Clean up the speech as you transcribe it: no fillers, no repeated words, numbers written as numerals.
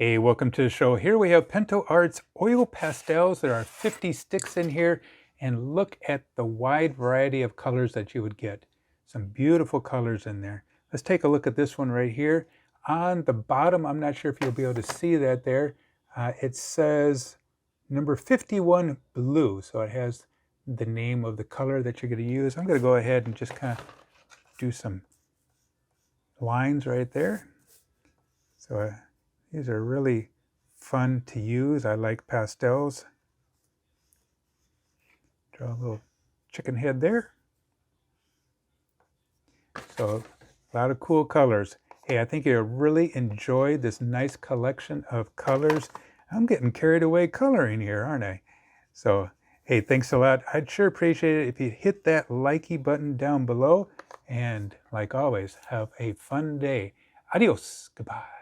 Hey, welcome to the show. Here we have Pentel Art's oil pastels. There are 50 sticks in here, and look at the wide variety of colors that you would get. Some beautiful colors in there. Let's take a look at this one right here. On the bottom, I'm not sure if you'll be able to see that there. It says number 51 blue, so it has the name of the color that you're going to use. I'm going to go ahead and just kind of do some lines right there. So these are really fun to use. I like pastels. Draw a little chicken head there. So a lot of cool colors. Hey, I think you'll really enjoy this nice collection of colors. I'm getting carried away coloring here, aren't I? So, hey, thanks a lot. I'd sure appreciate it if you hit that likey button down below. And like always, have a fun day. Adios. Goodbye.